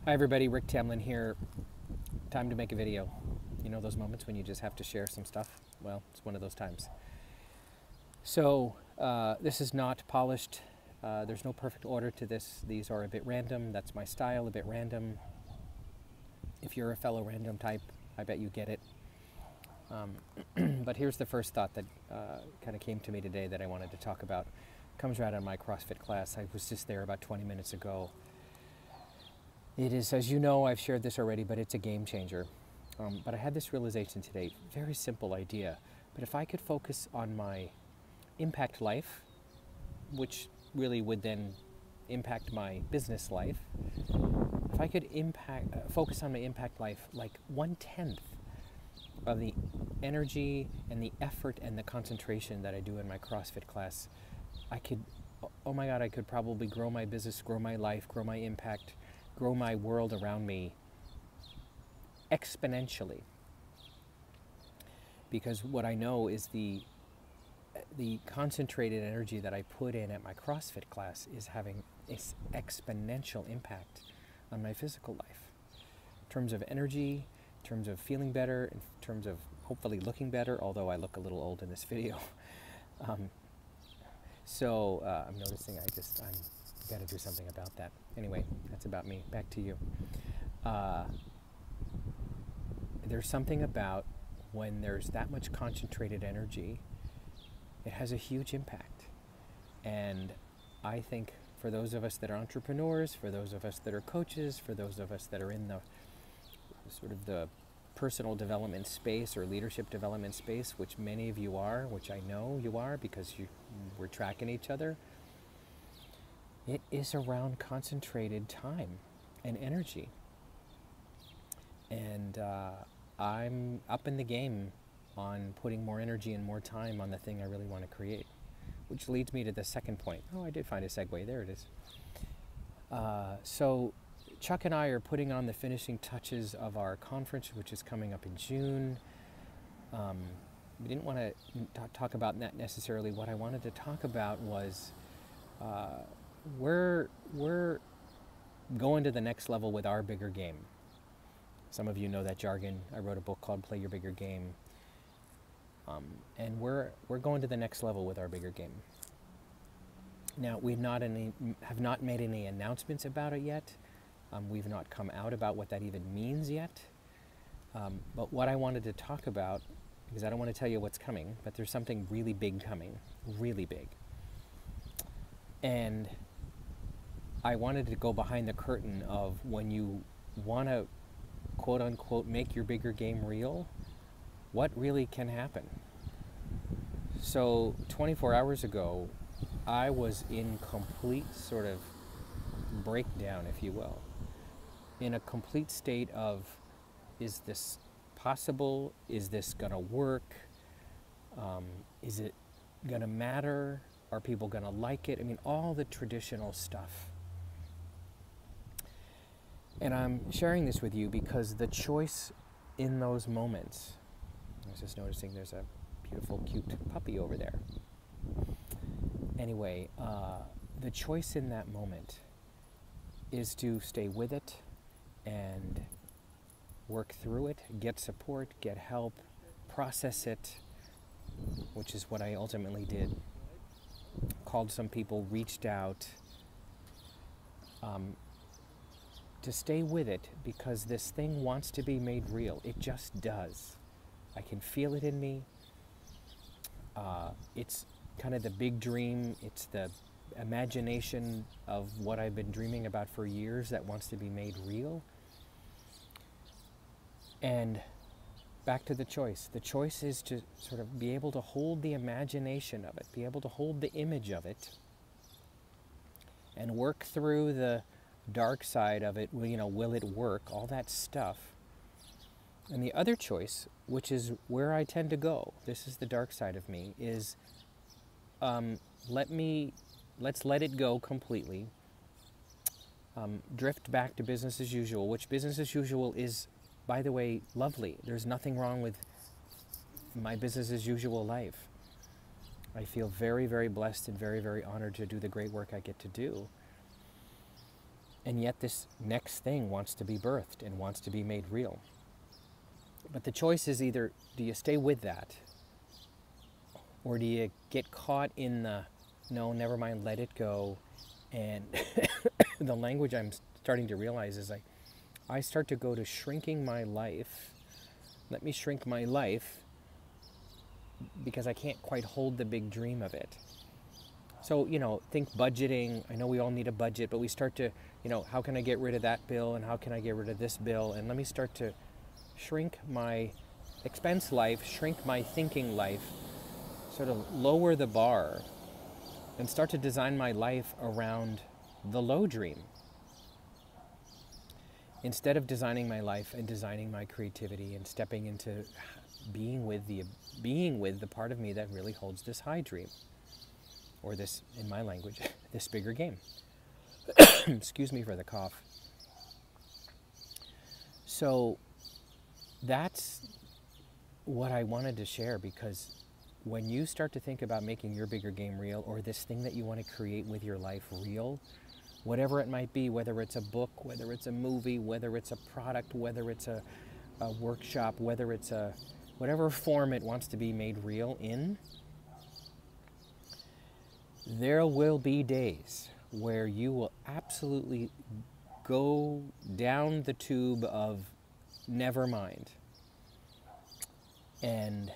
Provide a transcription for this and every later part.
Hi everybody, Rick Tamlyn here. Time to make a video. You know those moments when you just have to share some stuff? Well, it's one of those times. So this is not polished. There's no perfect order to this. These are a bit random. That's my style, a bit random. If you're a fellow random type, I bet you get it. But here's the first thought that kind of came to me today that I wanted to talk about. It comes right out of my CrossFit class. I was just there about 20 minutes ago. It is, as you know, I've shared this already, but it's a game changer. But I had this realization today, very simple idea. But if I could focus on my impact life, which really would then impact my business life, if I could focus on my impact life like 1/10 of the energy and the effort and the concentration that I do in my CrossFit class, I could, oh my God, I could probably grow my business, grow my life, grow my impact, grow my world around me exponentially. Because what I know is the concentrated energy that I put in at my CrossFit class is having this exponential impact on my physical life. In terms of energy, in terms of feeling better, in terms of hopefully looking better, although I look a little old in this video. So I'm noticing I'm got to do something about that. Anyway, that's about me. Back to you. There's something about when there's that much concentrated energy, it has a huge impact. And I think for those of us that are entrepreneurs, for those of us that are coaches, for those of us that are in the sort of the personal development space or leadership development space, which many of you are, which I know you are because we're tracking each other, it is around concentrated time and energy. And I'm up in the game on putting more energy and more time on the thing I really want to create, which leads me to the second point. Oh, I did find a segue. There it is. So Chuck and I are putting on the finishing touches of our conference, which is coming up in June. We didn't want to talk about that necessarily. What I wanted to talk about was we're going to the next level with our bigger game. Some of you know that jargon. I wrote a book called Play Your Bigger Game. And we're going to the next level with our bigger game. Now, we have not made any announcements about it yet. We've not come out about what that even means yet. But what I wanted to talk about, because I don't want to tell you what's coming, but there's something really big coming, really big. And I wanted to go behind the curtain of when you want to, quote unquote, make your bigger game real, what really can happen. So 24 hours ago, I was in complete sort of breakdown, if you will, in a complete state of, is this possible? Is this going to work? Is it going to matter? Are people going to like it? I mean, all the traditional stuff. And I'm sharing this with you because the choice in those moments, I was just noticing there's a beautiful, cute puppy over there. Anyway, the choice in that moment is to stay with it and work through it, get support, get help, process it, which is what I ultimately did. Called some people, reached out, to stay with it because this thing wants to be made real. It just does. I can feel it in me. It's kind of the big dream. It's the imagination of what I've been dreaming about for years that wants to be made real. And back to the choice. The choice is to sort of be able to hold the imagination of it, be able to hold the image of it, and work through the dark side of it. You know, will it work? All that stuff. And the other choice, which is where I tend to go, this is the dark side of me, is let's let it go completely. Drift back to business as usual, which business as usual is, by the way, lovely. There's nothing wrong with my business as usual life. I feel very, very blessed and very, very honored to do the great work I get to do. And yet this next thing wants to be birthed and wants to be made real. But the choice is either, do you stay with that? Or do you get caught in the, no, never mind, let it go? And the language I'm starting to realize is I start to go to shrinking my life. Let me shrink my life because I can't quite hold the big dream of it. So, think budgeting. I know we all need a budget, but we start to, how can I get rid of that bill and how can I get rid of this bill? And let me start to shrink my expense life, shrink my thinking life, sort of lower the bar and start to design my life around the low dream. Instead of designing my life and designing my creativity and stepping into being with the part of me that really holds this high dream. Or this, in my language, this bigger game. Excuse me for the cough. So that's what I wanted to share, because when you start to think about making your bigger game real, or this thing that you want to create with your life real, whatever it might be, whether it's a book, whether it's a movie, whether it's a product, whether it's a workshop, whether it's whatever form it wants to be made real in, there will be days where you will absolutely go down the tube of never mind. And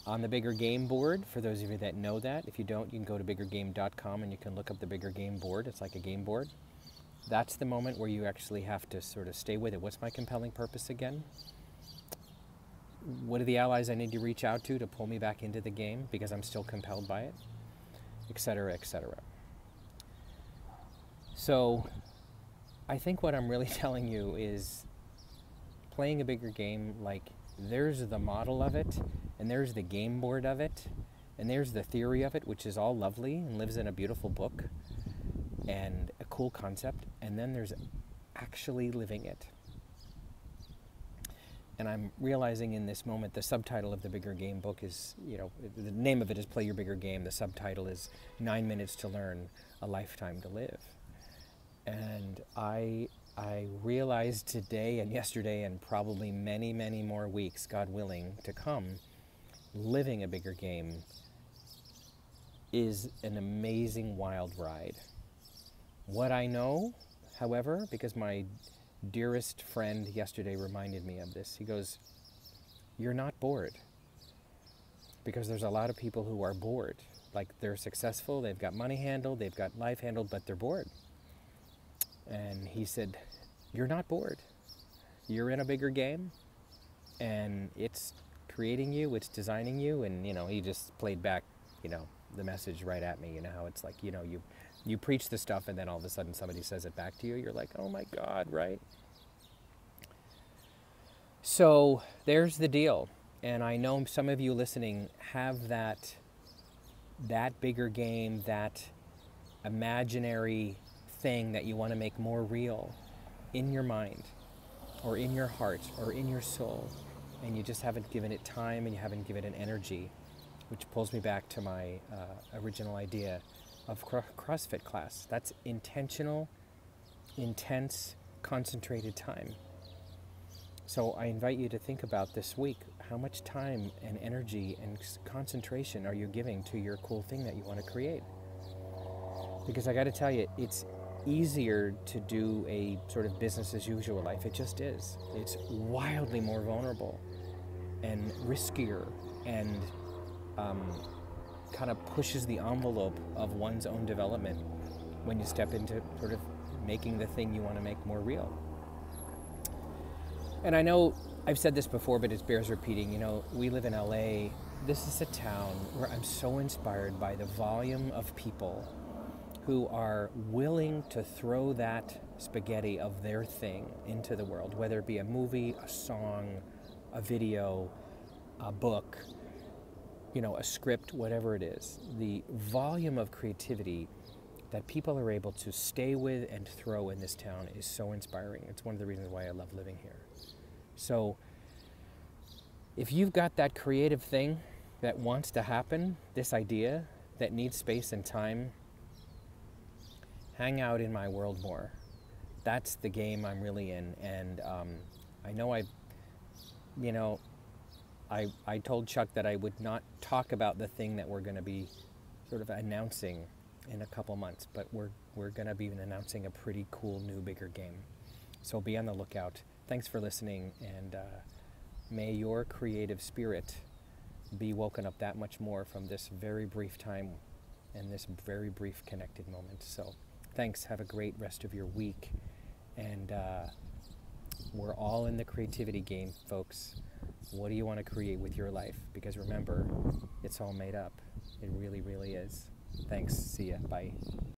on the Bigger Game board, for those of you that know that, if you don't, you can go to biggergame.com and you can look up the Bigger Game board. It's like a game board. That's the moment where you actually have to sort of stay with it. What's my compelling purpose again? What are the allies I need to reach out to pull me back into the game because I'm still compelled by it? Etc., etc. So I think what I'm really telling you is playing a bigger game, like there's the model of it, and there's the game board of it, and there's the theory of it, which is all lovely and lives in a beautiful book and a cool concept, and then there's actually living it. And I'm realizing in this moment, the subtitle of the Bigger Game book is, the name of it is Play Your Bigger Game. The subtitle is 9 Minutes to Learn, a Lifetime to Live. And I realized today and yesterday and probably many, many more weeks, God willing, to come, living a bigger game is an amazing wild ride. What I know, however, because my dearest friend yesterday reminded me of this. He goes, you're not bored. Because there's a lot of people who are bored. Like they're successful, they've got money handled, they've got life handled, but they're bored. And he said, you're not bored. You're in a bigger game and it's creating you, it's designing you. And, he just played back, the message right at me. How it's like, you preach the stuff and then all of a sudden somebody says it back to you. You're like, oh my God, right? So there's the deal. And I know some of you listening have that bigger game, that imaginary thing that you want to make more real in your mind or in your heart or in your soul. And you just haven't given it time and you haven't given it energy, which pulls me back to my original idea of CrossFit class. That's intentional, intense, concentrated time. So I invite you to think about this week, how much time and energy and concentration are you giving to your cool thing that you want to create? Because I got to tell you, it's easier to do a sort of business as usual life. It just is. It's wildly more vulnerable and riskier and kind of pushes the envelope of one's own development when you step into sort of making the thing you want to make more real. And I know I've said this before, but it bears repeating. We live in LA. This is a town where I'm so inspired by the volume of people who are willing to throw that spaghetti of their thing into the world, whether it be a movie, a song, a video, a book, a script, whatever it is. The volume of creativity that people are able to stay with and throw in this town is so inspiring. It's one of the reasons why I love living here. So if you've got that creative thing that wants to happen, this idea that needs space and time, hang out in my world more. that's the game I'm really in. And I know you know, I told Chuck that I would not talk about the thing that we're going to be sort of announcing in a couple months, but we're going to be announcing a pretty cool new bigger game. So be on the lookout. Thanks for listening, and may your creative spirit be woken up that much more from this very brief time and this very brief connected moment. So thanks. Have a great rest of your week. And we're all in the creativity game, folks. What do you want to create with your life? Because remember, it's all made up. It really, really is. Thanks. See ya. Bye.